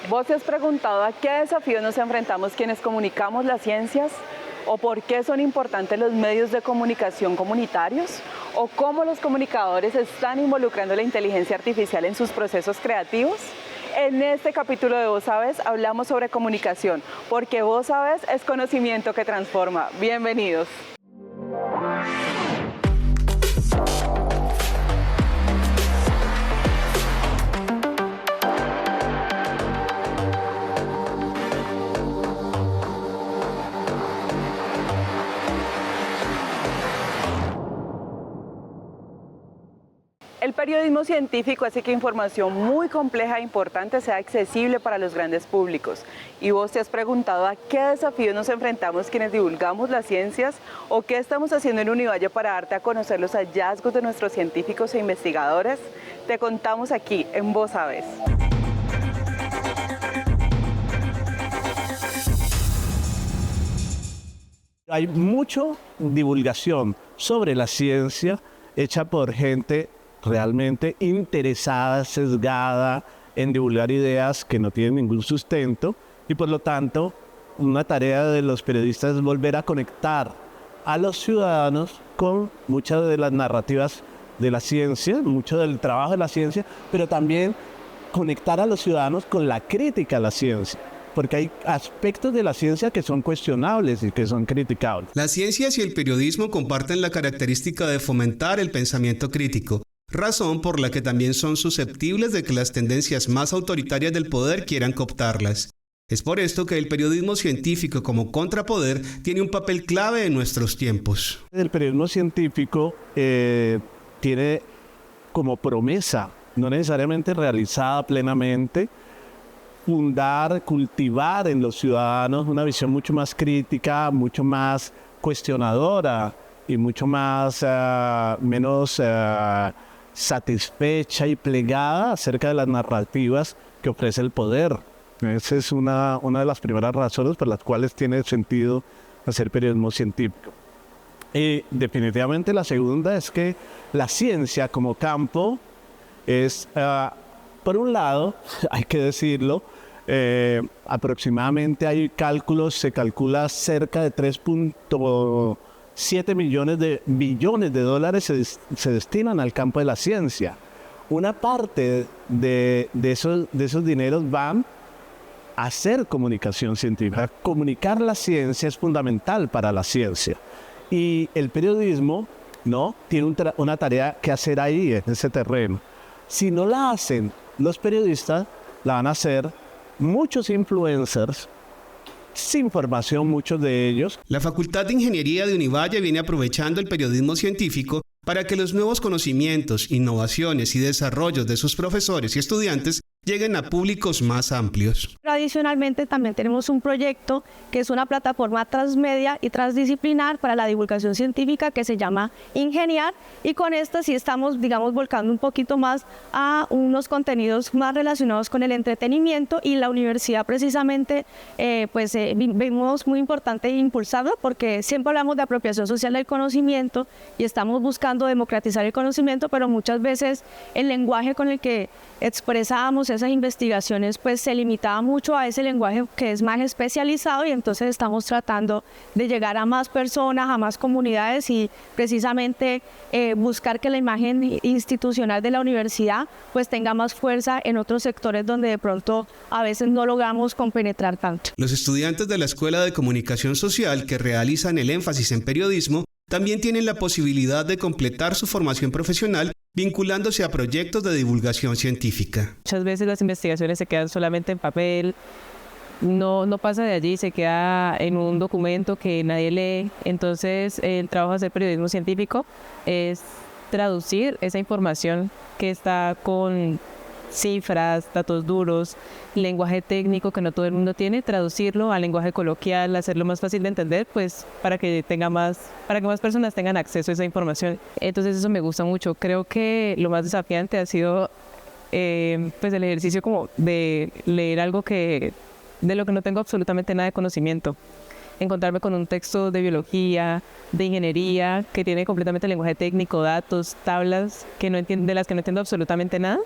¿Vos te has preguntado a qué desafíos nos enfrentamos quienes comunicamos las ciencias? ¿O por qué son importantes los medios de comunicación comunitarios? ¿O cómo los comunicadores están involucrando la inteligencia artificial en sus procesos creativos? En este capítulo de Vos Sabés hablamos sobre comunicación, porque Vos Sabés es conocimiento que transforma. Bienvenidos. El periodismo científico hace que información muy compleja e importante sea accesible para los grandes públicos. ¿Y vos te has preguntado a qué desafíos nos enfrentamos quienes divulgamos las ciencias? ¿O qué estamos haciendo en Univalle para darte a conocer los hallazgos de nuestros científicos e investigadores? Te contamos aquí en Vos Sabés. Hay mucha divulgación sobre la ciencia hecha por gente realmente interesada, sesgada en divulgar ideas que no tienen ningún sustento y por lo tanto una tarea de los periodistas es volver a conectar a los ciudadanos con muchas de las narrativas de la ciencia, mucho del trabajo de la ciencia, pero también conectar a los ciudadanos con la crítica a la ciencia. Porque hay aspectos de la ciencia que son cuestionables y que son criticables. Las ciencias y el periodismo comparten la característica de fomentar el pensamiento crítico, razón por la que también son susceptibles de que las tendencias más autoritarias del poder quieran cooptarlas. Es por esto que el periodismo científico como contrapoder tiene un papel clave en nuestros tiempos. El periodismo científico tiene como promesa, no necesariamente realizada plenamente, fundar, cultivar en los ciudadanos una visión mucho más crítica, mucho más cuestionadora y mucho más menos satisfecha y plegada acerca de las narrativas que ofrece el poder. Esa es una de las primeras razones por las cuales tiene sentido hacer periodismo científico. Y definitivamente la segunda es que la ciencia como campo es, por un lado, hay que decirlo, aproximadamente hay cálculos, se calcula cerca de 3.7 billones de dólares se destinan al campo de la ciencia. Una parte de esos dineros van a hacer comunicación científica. Comunicar la ciencia es fundamental para la ciencia. Y el periodismo, ¿no?, tiene una tarea que hacer ahí, en ese terreno. Si no la hacen los periodistas, la van a hacer muchos influencers, sin formación muchos de ellos. La Facultad de Ingeniería de Univalle viene aprovechando el periodismo científico para que los nuevos conocimientos, innovaciones y desarrollos de sus profesores y estudiantes lleguen a públicos más amplios. Adicionalmente también tenemos un proyecto que es una plataforma transmedia y transdisciplinar para la divulgación científica que se llama Ingeniar, y con esta sí estamos, digamos, volcando un poquito más a unos contenidos más relacionados con el entretenimiento, y la universidad precisamente vimos muy importante impulsarlo porque siempre hablamos de apropiación social del conocimiento y estamos buscando democratizar el conocimiento, pero muchas veces el lenguaje con el que expresábamos esas investigaciones pues se limitaba mucho a ese lenguaje que es más especializado, y entonces estamos tratando de llegar a más personas, a más comunidades y precisamente buscar que la imagen institucional de la universidad pues tenga más fuerza en otros sectores donde de pronto a veces no logramos compenetrar tanto. Los estudiantes de la Escuela de Comunicación Social que realizan el énfasis en periodismo también tienen la posibilidad de completar su formación profesional vinculándose a proyectos de divulgación científica. Muchas veces las investigaciones se quedan solamente en papel, no pasa de allí, se queda en un documento que nadie lee. Entonces el trabajo de hacer periodismo científico es traducir esa información que está con cifras, datos duros, lenguaje técnico que no todo el mundo tiene, traducirlo al lenguaje coloquial, hacerlo más fácil de entender, pues para que más personas tengan acceso a esa información. Entonces eso me gusta mucho. Creo que lo más desafiante ha sido pues el ejercicio como de leer algo de lo que no tengo absolutamente nada de conocimiento. Encontrarme con un texto de biología, de ingeniería, que tiene completamente lenguaje técnico, datos, tablas de las que no entiendo absolutamente nada.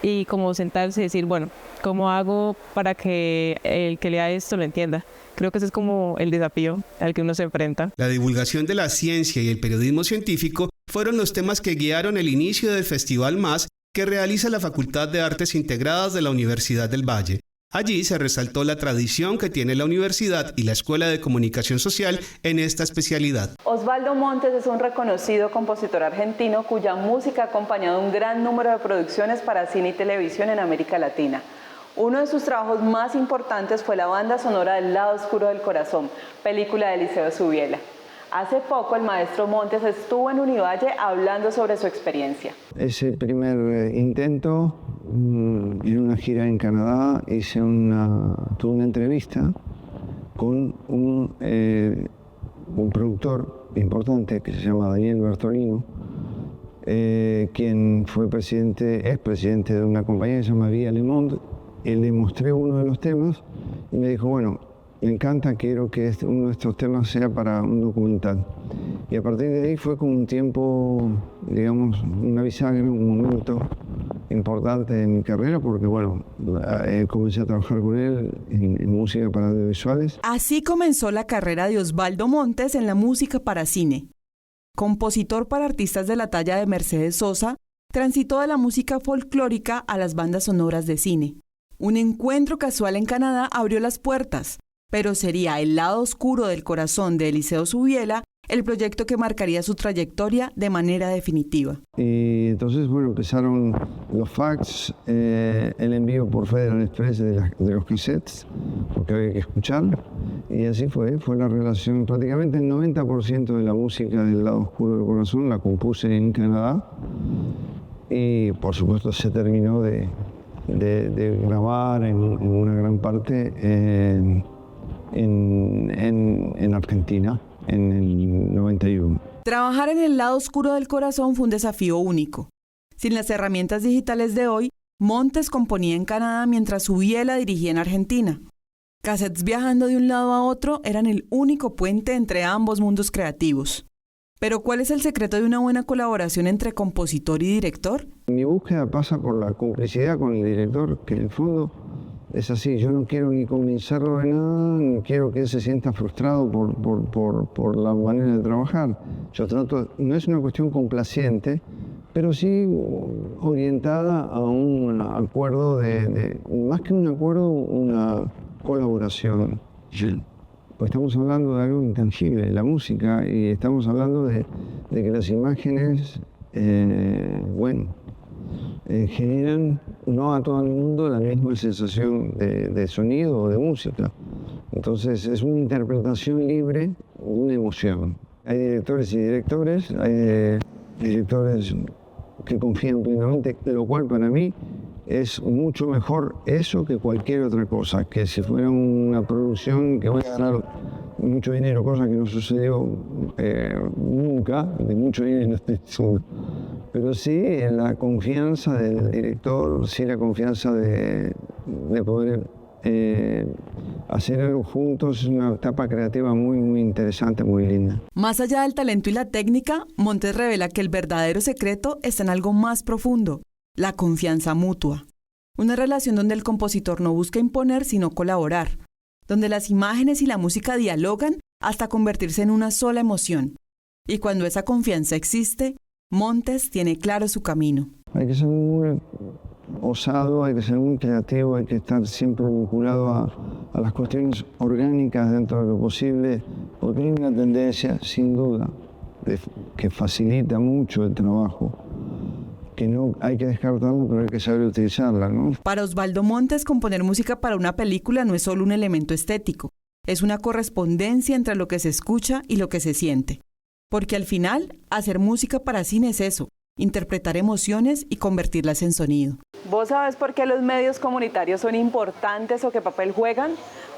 y como sentarse y decir, bueno, ¿cómo hago para que el que lea esto lo entienda? Creo que ese es como el desafío al que uno se enfrenta. La divulgación de la ciencia y el periodismo científico fueron los temas que guiaron el inicio del Festival Más que realiza la Facultad de Artes Integradas de la Universidad del Valle. Allí se resaltó la tradición que tiene la universidad y la Escuela de Comunicación Social en esta especialidad. Osvaldo Montes es un reconocido compositor argentino cuya música ha acompañado un gran número de producciones para cine y televisión en América Latina. Uno de sus trabajos más importantes fue la banda sonora del Lado Oscuro del Corazón, película de Eliseo Zubiela. Hace poco el maestro Montes estuvo en Univalle hablando sobre su experiencia. Ese primer intento, en una gira en Canadá, tuve una entrevista con un productor importante que se llama Daniel Bertolino, quien fue es presidente de una compañía que se llama Vía Le Monde. Le mostré uno de los temas y me dijo, bueno, me encanta, quiero que uno de estos temas sea para un documental. Y a partir de ahí fue como un tiempo, digamos, una bisagra, un momento importante en mi carrera, porque bueno, comencé a trabajar con él en música para audiovisuales. Así comenzó la carrera de Osvaldo Montes en la música para cine. Compositor para artistas de la talla de Mercedes Sosa, transitó de la música folclórica a las bandas sonoras de cine. Un encuentro casual en Canadá abrió las puertas, pero sería El Lado Oscuro del Corazón de Eliseo Zubiela el proyecto que marcaría su trayectoria de manera definitiva. Y entonces, bueno, empezaron los fax, el envío por Federal Express de los cassettes, porque había que escucharlo. Y así fue la relación. Prácticamente el 90% de la música del Lado Oscuro del Corazón la compuse en Canadá. Y por supuesto se terminó de grabar en una gran parte en Argentina en el 91. Trabajar en El Lado Oscuro del Corazón fue un desafío único. Sin las herramientas digitales de hoy, Montes componía en Canadá mientras Zubiela dirigía en Argentina. Cassettes viajando de un lado a otro eran el único puente entre ambos mundos creativos. Pero ¿cuál es el secreto de una buena colaboración entre compositor y director? Mi búsqueda pasa por la complicidad con el director, que en el fondo es así. Yo no quiero ni convencerlo de nada, ni quiero que él se sienta frustrado por la manera de trabajar. Yo trato, no es una cuestión complaciente, pero sí orientada a un acuerdo más que un acuerdo, una colaboración. Pues estamos hablando de algo intangible, la música, y estamos hablando de que las imágenes, generan no a todo el mundo la misma sensación de sonido o de música. Entonces es una interpretación libre, una emoción. Hay directores y directores, hay directores que confían plenamente, lo cual para mí es mucho mejor eso que cualquier otra cosa, que si fuera una producción que voy a ganar mucho dinero, cosa que no sucedió nunca, de mucho dinero estoy seguro. Pero sí en la confianza del director, sí la confianza de poder hacer algo juntos, es una etapa creativa muy, muy interesante, muy linda. Más allá del talento y la técnica, Montes revela que el verdadero secreto está en algo más profundo: la confianza mutua. Una relación donde el compositor no busca imponer, sino colaborar, donde las imágenes y la música dialogan hasta convertirse en una sola emoción. Y cuando esa confianza existe, Montes tiene claro su camino. Hay que ser muy osado, hay que ser muy creativo, hay que estar siempre vinculado a las cuestiones orgánicas dentro de lo posible, porque hay una tendencia, sin duda, que facilita mucho el trabajo, que no hay que descartarla, pero hay que saber utilizarla, ¿no? Para Osvaldo Montes, componer música para una película no es solo un elemento estético, es una correspondencia entre lo que se escucha y lo que se siente. Porque al final, hacer música para cine es eso: interpretar emociones y convertirlas en sonido. ¿Vos sabés por qué los medios comunitarios son importantes o qué papel juegan?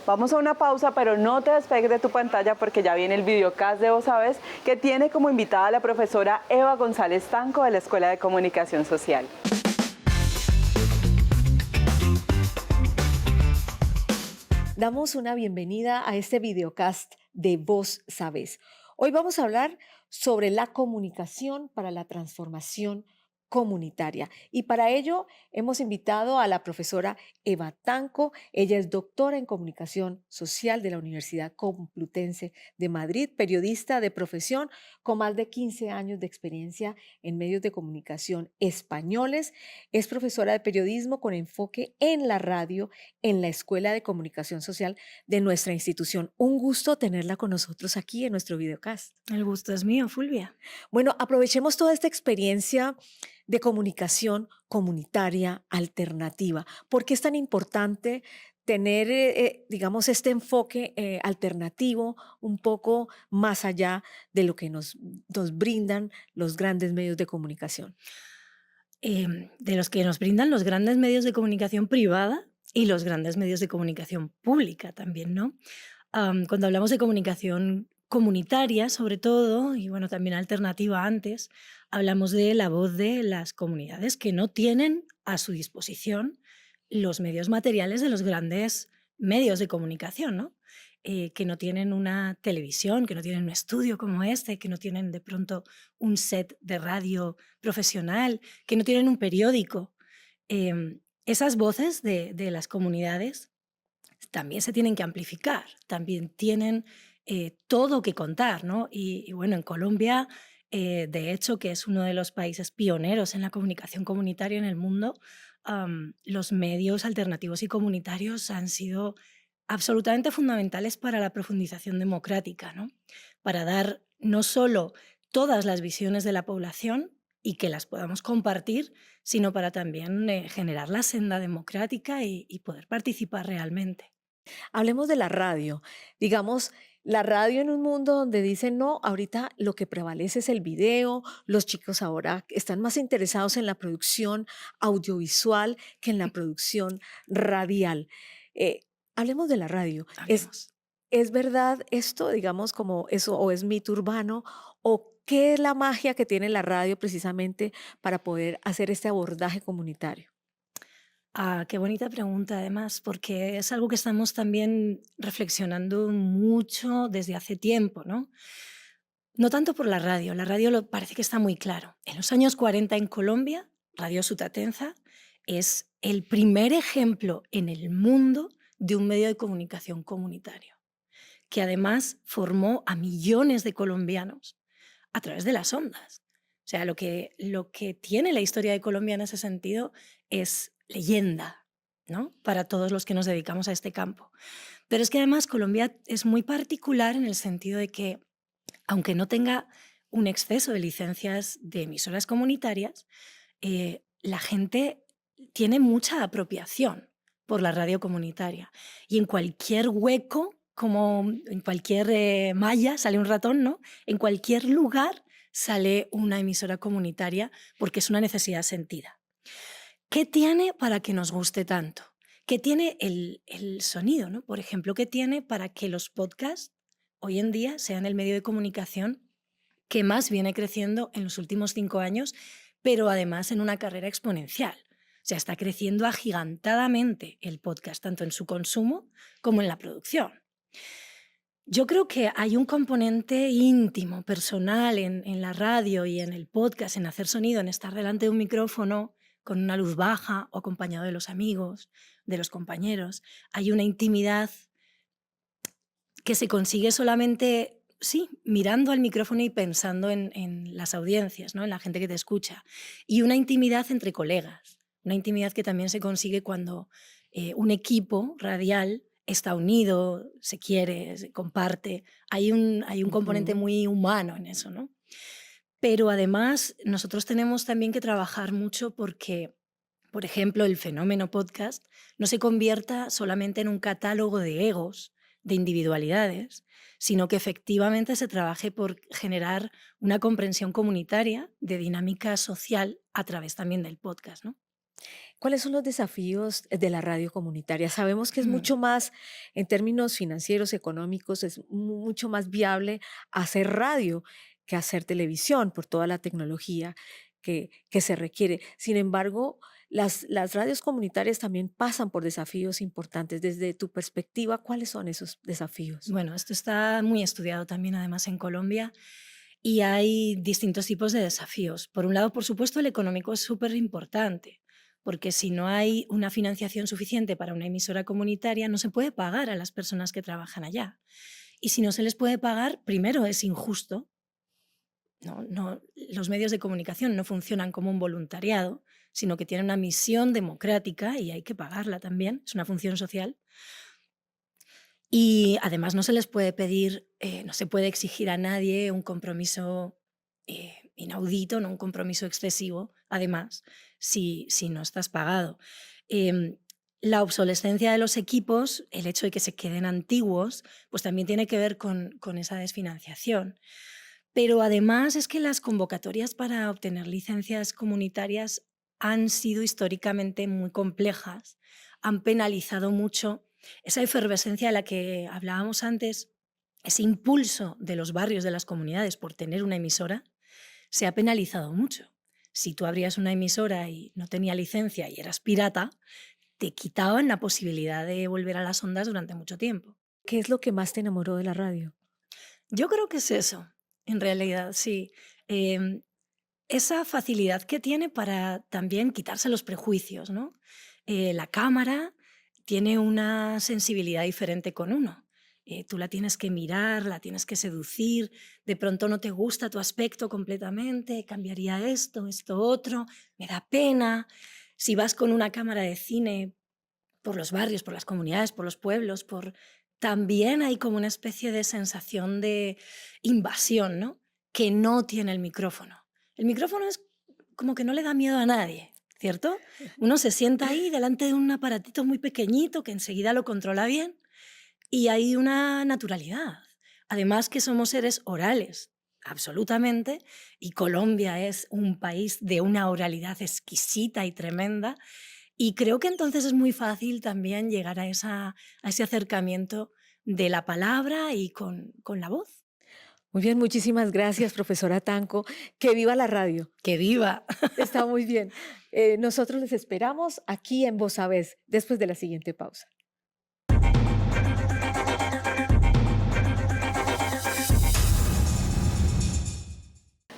Vamos a una pausa, pero no te despegues de tu pantalla porque ya viene el videocast de Vos Sabés, que tiene como invitada a la profesora Eva González Tanco de la Escuela de Comunicación Social. Damos una bienvenida a este videocast de Vos Sabés. Hoy vamos a hablar sobre la comunicación para la transformación comunitaria. Y para ello hemos invitado a la profesora Eva Tanco. Ella es doctora en comunicación social de la Universidad Complutense de Madrid, periodista de profesión con más de 15 años de experiencia en medios de comunicación españoles. Es profesora de periodismo con enfoque en la radio en la Escuela de Comunicación Social de nuestra institución. Un gusto tenerla con nosotros aquí en nuestro videocast. El gusto es mío, Fulvia. Bueno, aprovechemos toda esta experiencia de comunicación comunitaria alternativa. ¿Por qué es tan importante tener, digamos, este enfoque alternativo un poco más allá de lo que nos brindan los grandes medios de comunicación? De los que nos brindan los grandes medios de comunicación privada y los grandes medios de comunicación pública también, ¿no? Cuando hablamos de comunicación comunitaria, sobre todo, y bueno, también alternativa antes, hablamos de la voz de las comunidades que no tienen a su disposición los medios materiales de los grandes medios de comunicación, ¿no? Que no tienen una televisión, que no tienen un estudio como este, que no tienen de pronto un set de radio profesional, que no tienen un periódico. Esas voces de las comunidades también se tienen que amplificar, también tienen todo que contar, ¿no? Y bueno, en Colombia, de hecho, que es uno de los países pioneros en la comunicación comunitaria en el mundo, los medios alternativos y comunitarios han sido absolutamente fundamentales para la profundización democrática, ¿no? Para dar no solo todas las visiones de la población y que las podamos compartir, sino para también generar la senda democrática y poder participar realmente. Hablemos de la radio. Digamos, la radio en un mundo donde dicen, no, ahorita lo que prevalece es el video, los chicos ahora están más interesados en la producción audiovisual que en la producción radial. Hablemos de la radio. Hablemos. ¿Es verdad esto, digamos, como eso, o es mito urbano, o qué es la magia que tiene la radio precisamente para poder hacer este abordaje comunitario? Qué bonita pregunta, además, porque es algo que estamos también reflexionando mucho desde hace tiempo, ¿no? No tanto por la radio parece que está muy claro. En los años 40 en Colombia, Radio Sutatenza es el primer ejemplo en el mundo de un medio de comunicación comunitario, que además formó a millones de colombianos a través de las ondas. O sea, lo que tiene la historia de Colombia en ese sentido es leyenda, ¿no? Para todos los que nos dedicamos a este campo. Pero es que además Colombia es muy particular en el sentido de que, aunque no tenga un exceso de licencias de emisoras comunitarias, la gente tiene mucha apropiación por la radio comunitaria. Y en cualquier hueco, como en cualquier malla, sale un ratón, ¿no? En cualquier lugar sale una emisora comunitaria porque es una necesidad sentida. ¿Qué tiene para que nos guste tanto? ¿Qué tiene el sonido, ¿no? Por ejemplo, ¿qué tiene para que los podcasts hoy en día sean el medio de comunicación que más viene creciendo en los últimos 5 años, pero además en una carrera exponencial? O sea, está creciendo agigantadamente el podcast, tanto en su consumo como en la producción. Yo creo que hay un componente íntimo, personal en la radio y en el podcast, en hacer sonido, en estar delante de un micrófono con una luz baja o acompañado de los amigos, de los compañeros. Hay una intimidad que se consigue solamente, sí, mirando al micrófono y pensando en las audiencias, ¿no? En la gente que te escucha. Y una intimidad entre colegas, una intimidad que también se consigue cuando un equipo radial está unido, se quiere, se comparte. Hay un componente muy humano en eso, ¿no? Pero además nosotros tenemos también que trabajar mucho porque, por ejemplo, el fenómeno podcast no se convierta solamente en un catálogo de egos, de individualidades, sino que efectivamente se trabaje por generar una comprensión comunitaria de dinámica social a través también del podcast, ¿no? ¿Cuáles son los desafíos de la radio comunitaria? Sabemos que es mucho más, en términos financieros, económicos, es mucho más viable hacer radio que hacer televisión por toda la tecnología que se requiere. Sin embargo, las radios comunitarias también pasan por desafíos importantes. Desde tu perspectiva, ¿cuáles son esos desafíos? Bueno, esto está muy estudiado también además en Colombia Y hay distintos tipos de desafíos. Por un lado, por supuesto, el económico es súper importante, porque si no hay una financiación suficiente para una emisora comunitaria, no se puede pagar a las personas que trabajan allá. Y si no se les puede pagar, primero es injusto. Los medios de comunicación no funcionan como un voluntariado, sino que tienen una misión democrática y hay que pagarla también, es una función social. Y además no se les puede pedir, no se puede exigir a nadie un compromiso inaudito, no un compromiso excesivo, además, si no estás pagado. La obsolescencia de los equipos, el hecho de que se queden antiguos, pues también tiene que ver con esa desfinanciación. Pero además es que las convocatorias para obtener licencias comunitarias han sido históricamente muy complejas, han penalizado mucho esa efervescencia de la que hablábamos antes, ese impulso de los barrios, de las comunidades por tener una emisora, se ha penalizado mucho. Si tú abrías una emisora y no tenía licencia y eras pirata, te quitaban la posibilidad de volver a las ondas durante mucho tiempo. ¿Qué es lo que más te enamoró de la radio? Yo creo que es eso, en realidad, sí. Esa facilidad que tiene para también quitarse los prejuicios, ¿no? La cámara tiene una sensibilidad diferente con uno. Tú la tienes que mirar, la tienes que seducir, de pronto no te gusta tu aspecto completamente, cambiaría esto, otro, me da pena. Si vas con una cámara de cine por los barrios, por las comunidades, por los pueblos, también hay como una especie de sensación de invasión, ¿no? Que no tiene el micrófono. El micrófono es como que no le da miedo a nadie, ¿cierto? Uno se sienta ahí delante de un aparatito muy pequeñito que enseguida lo controla bien y hay una naturalidad. Además que somos seres orales, absolutamente, y Colombia es un país de una oralidad exquisita y tremenda, y creo que entonces es muy fácil también llegar a ese acercamiento de la palabra y con la voz. Muy bien, muchísimas gracias, profesora Tanco. ¡Que viva la radio! ¡Que viva! Está muy bien. Nosotros les esperamos aquí en Voz Sabés, después de la siguiente pausa.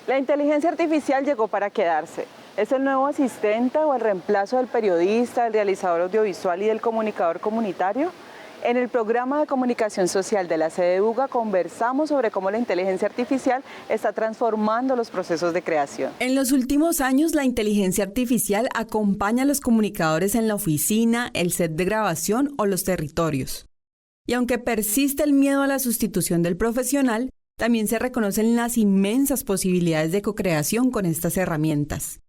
La inteligencia artificial llegó para quedarse. ¿Es el nuevo asistente o el reemplazo del periodista, del realizador audiovisual y del comunicador comunitario? En el programa de comunicación social de la sede de Buga conversamos sobre cómo la inteligencia artificial está transformando los procesos de creación. En los últimos años, la inteligencia artificial acompaña a los comunicadores en la oficina, el set de grabación o los territorios. Y aunque persiste el miedo a la sustitución del profesional, también se reconocen las inmensas posibilidades de co-creación con estas herramientas.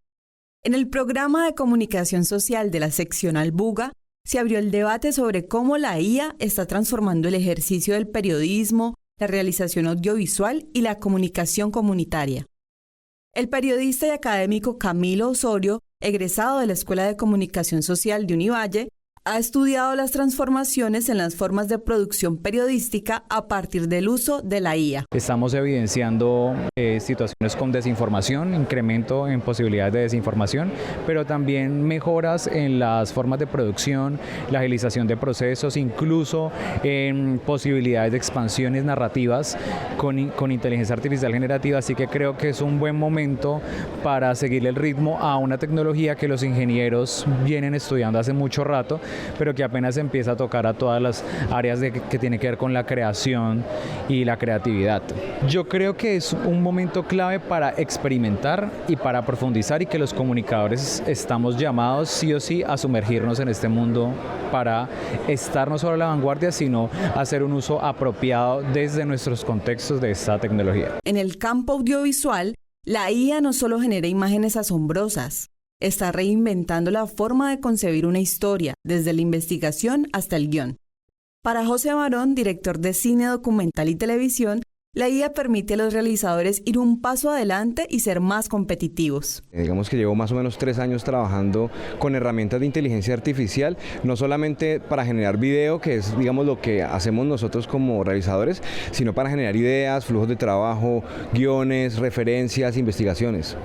En el programa de comunicación social de la seccional Buga, se abrió el debate sobre cómo la IA está transformando el ejercicio del periodismo, la realización audiovisual y la comunicación comunitaria. El periodista y académico Camilo Osorio, egresado de la Escuela de Comunicación Social de Univalle, ha estudiado las transformaciones en las formas de producción periodística a partir del uso de la IA. Estamos evidenciando situaciones con desinformación, incremento en posibilidades de desinformación, pero también mejoras en las formas de producción, la agilización de procesos, incluso en posibilidades de expansiones narrativas con inteligencia artificial generativa, así que creo que es un buen momento para seguirle el ritmo a una tecnología que los ingenieros vienen estudiando hace mucho rato, pero que apenas empieza a tocar a todas las áreas que tiene que ver con la creación y la creatividad. Yo creo que es un momento clave para experimentar y para profundizar, y que los comunicadores estamos llamados sí o sí a sumergirnos en este mundo para estar no solo a la vanguardia, sino hacer un uso apropiado desde nuestros contextos de esta tecnología. En el campo audiovisual, la IA no solo genera imágenes asombrosas, está reinventando la forma de concebir una historia, desde la investigación hasta el guión. Para José Barón, director de cine, documental y televisión, la IA permite a los realizadores ir un paso adelante y ser más competitivos. Digamos que llevo más o menos 3 años trabajando con herramientas de inteligencia artificial, no solamente para generar video, que es, digamos, lo que hacemos nosotros como realizadores, sino para generar ideas, flujos de trabajo, guiones, referencias, investigaciones.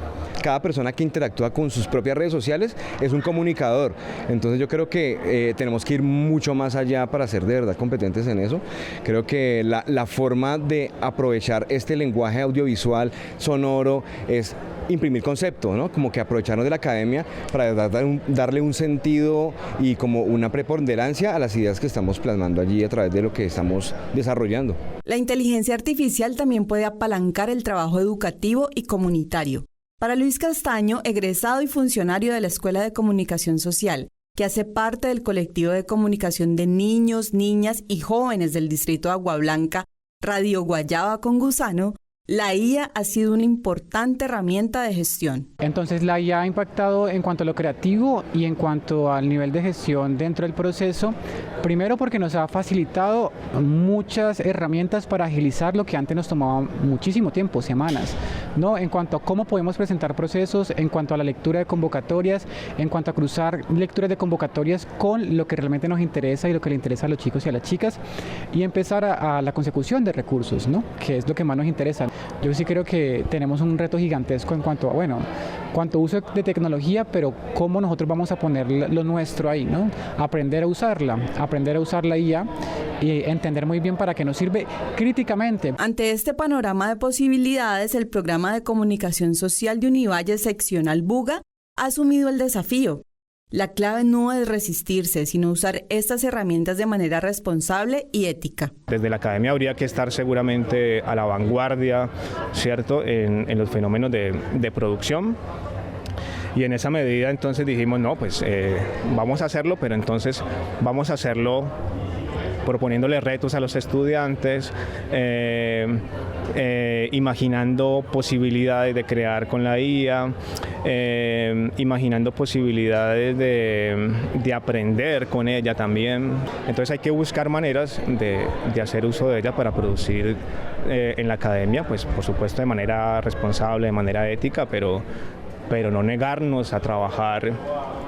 cada persona que interactúa con sus propias redes sociales es un comunicador. Entonces yo creo que tenemos que ir mucho más allá para ser de verdad competentes en eso. Creo que la forma de aprovechar este lenguaje audiovisual, sonoro, es imprimir concepto, ¿no? Como que aprovecharnos de la academia para darle un sentido y como una preponderancia a las ideas que estamos plasmando allí a través de lo que estamos desarrollando. La inteligencia artificial también puede apalancar el trabajo educativo y comunitario. Para Luis Castaño, egresado y funcionario de la Escuela de Comunicación Social, que hace parte del colectivo de comunicación de niños, niñas y jóvenes del distrito de Agua Blanca, Radio Guayaba con Gusano, la IA ha sido una importante herramienta de gestión. Entonces la IA ha impactado en cuanto a lo creativo y en cuanto al nivel de gestión dentro del proceso, primero porque nos ha facilitado muchas herramientas para agilizar lo que antes nos tomaba muchísimo tiempo, semanas, ¿no? En cuanto a cómo podemos presentar procesos, en cuanto a la lectura de convocatorias, en cuanto a cruzar lecturas de convocatorias con lo que realmente nos interesa y lo que le interesa a los chicos y a las chicas, y empezar a la consecución de recursos, ¿no? Que es lo que más nos interesa. Yo sí creo que tenemos un reto gigantesco en cuanto a, cuanto uso de tecnología, pero cómo nosotros vamos a poner lo nuestro ahí, ¿no? Aprender a usar la IA y entender muy bien para qué nos sirve críticamente. Ante este panorama de posibilidades, el programa de comunicación social de Univalle Seccional Buga ha asumido el desafío. La clave no es resistirse, sino usar estas herramientas de manera responsable y ética. Desde la academia habría que estar seguramente a la vanguardia, ¿cierto?, en los fenómenos de producción. Y en esa medida entonces dijimos, no, pues vamos a hacerlo, pero entonces vamos a hacerlo proponiéndole retos a los estudiantes, imaginando posibilidades de crear con la IA, imaginando posibilidades de aprender con ella también. Entonces hay que buscar maneras de hacer uso de ella para producir en la academia, pues por supuesto de manera responsable, de manera ética, pero no negarnos a trabajar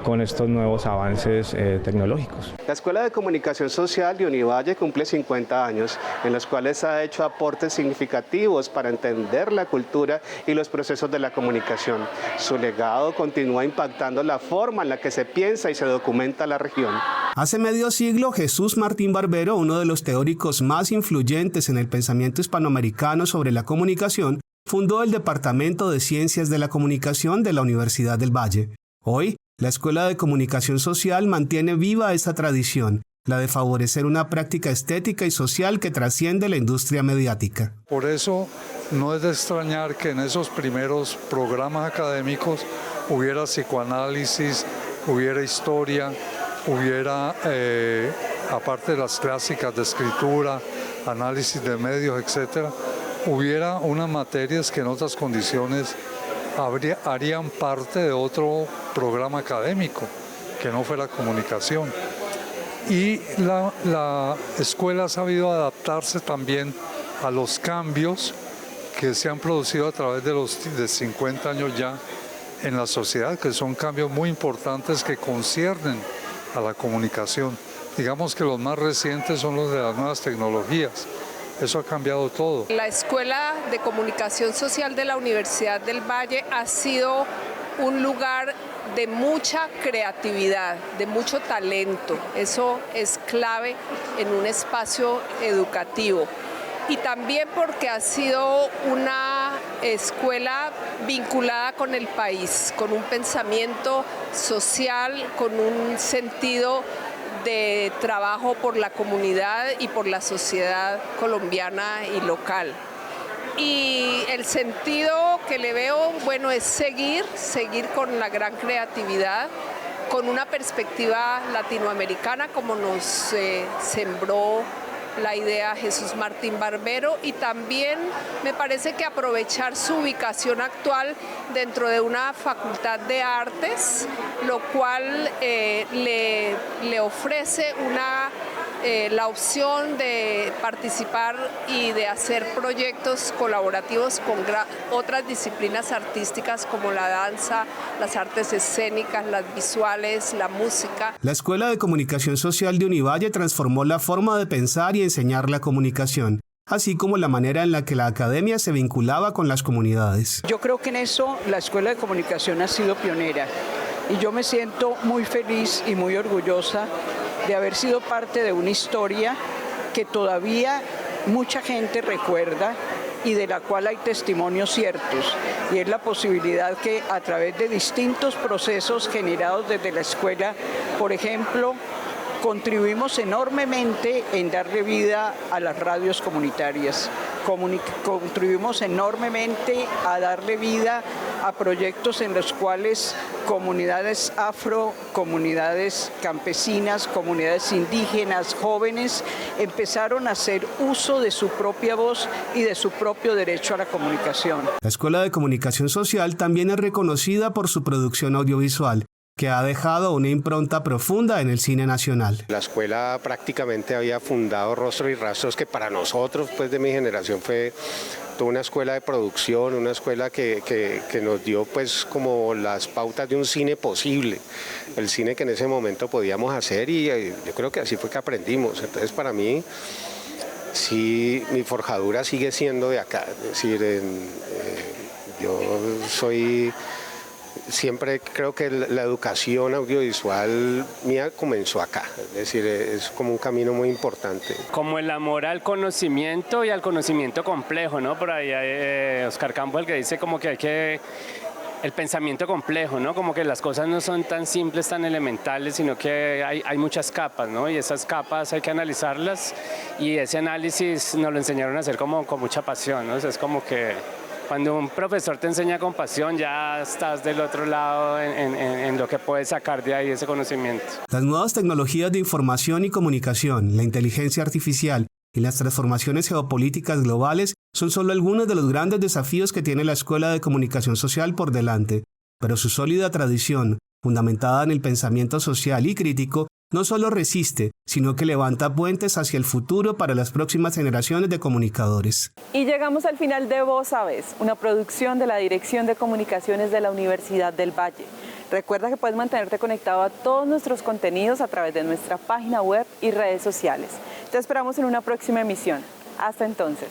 con estos nuevos avances tecnológicos. La Escuela de Comunicación Social de Univalle cumple 50 años, en los cuales ha hecho aportes significativos para entender la cultura y los procesos de la comunicación. Su legado continúa impactando la forma en la que se piensa y se documenta la región. Hace medio siglo, Jesús Martín Barbero, uno de los teóricos más influyentes en el pensamiento hispanoamericano sobre la comunicación, fundó el Departamento de Ciencias de la Comunicación de la Universidad del Valle. Hoy, la Escuela de Comunicación Social mantiene viva esa tradición, la de favorecer una práctica estética y social que trasciende la industria mediática. Por eso, no es de extrañar que en esos primeros programas académicos hubiera psicoanálisis, hubiera historia, hubiera, aparte de las clásicas de escritura, análisis de medios, etc., hubiera unas materias que en otras condiciones harían parte de otro programa académico, que no fuera comunicación. Y la escuela ha sabido adaptarse también a los cambios que se han producido a través de 50 años ya en la sociedad, que son cambios muy importantes que conciernen a la comunicación. Digamos que los más recientes son los de las nuevas tecnologías. Eso ha cambiado todo. La Escuela de Comunicación Social de la Universidad del Valle ha sido un lugar de mucha creatividad, de mucho talento. Eso es clave en un espacio educativo. Y también porque ha sido una escuela vinculada con el país, con un pensamiento social, con un sentido de trabajo por la comunidad y por la sociedad colombiana y local. Y el sentido que le veo, bueno, es seguir con la gran creatividad, con una perspectiva latinoamericana como nos sembró la idea Jesús Martín Barbero, y también me parece que aprovechar su ubicación actual dentro de una facultad de artes, lo cual le ofrece la opción de participar y de hacer proyectos colaborativos con otras disciplinas artísticas como la danza, las artes escénicas, las visuales, la música. La Escuela de Comunicación Social de Univalle transformó la forma de pensar y enseñar la comunicación. así como la manera en la que la academia se vinculaba con las comunidades. Yo creo que en eso la Escuela de Comunicación ha sido pionera y yo me siento muy feliz y muy orgullosa de haber sido parte de una historia que todavía mucha gente recuerda y de la cual hay testimonios ciertos, y es la posibilidad que a través de distintos procesos generados desde la escuela, por ejemplo, contribuimos enormemente en darle vida a las radios comunitarias, contribuimos enormemente a darle vida a proyectos en los cuales comunidades afro, comunidades campesinas, comunidades indígenas, jóvenes, empezaron a hacer uso de su propia voz y de su propio derecho a la comunicación. La Escuela de Comunicación Social también es reconocida por su producción audiovisual, que ha dejado una impronta profunda en el cine nacional. La escuela prácticamente había fundado Rostros y Rastros, que para nosotros, pues de mi generación, fue toda una escuela de producción, una escuela que nos dio pues como las pautas de un cine posible, el cine que en ese momento podíamos hacer, y yo creo que así fue que aprendimos. Entonces para mí, sí, mi forjadura sigue siendo de acá, es decir, yo soy... Siempre creo que la educación audiovisual mía comenzó acá, es decir, es como un camino muy importante. Como el amor al conocimiento y al conocimiento complejo, ¿no? Por ahí hay Oscar Campbell que dice como que hay que... El pensamiento complejo, ¿no? Como que las cosas no son tan simples, tan elementales, sino que hay muchas capas, ¿no? Y esas capas hay que analizarlas, y ese análisis nos lo enseñaron a hacer como con mucha pasión, ¿no? O sea, es como que... Cuando un profesor te enseña con pasión, ya estás del otro lado en lo que puedes sacar de ahí ese conocimiento. Las nuevas tecnologías de información y comunicación, la inteligencia artificial y las transformaciones geopolíticas globales son solo algunos de los grandes desafíos que tiene la Escuela de Comunicación Social por delante, pero su sólida tradición, fundamentada en el pensamiento social y crítico, no solo resiste, sino que levanta puentes hacia el futuro para las próximas generaciones de comunicadores. Y llegamos al final de Voz Sabes, una producción de la Dirección de Comunicaciones de la Universidad del Valle. Recuerda que puedes mantenerte conectado a todos nuestros contenidos a través de nuestra página web y redes sociales. Te esperamos en una próxima emisión. Hasta entonces.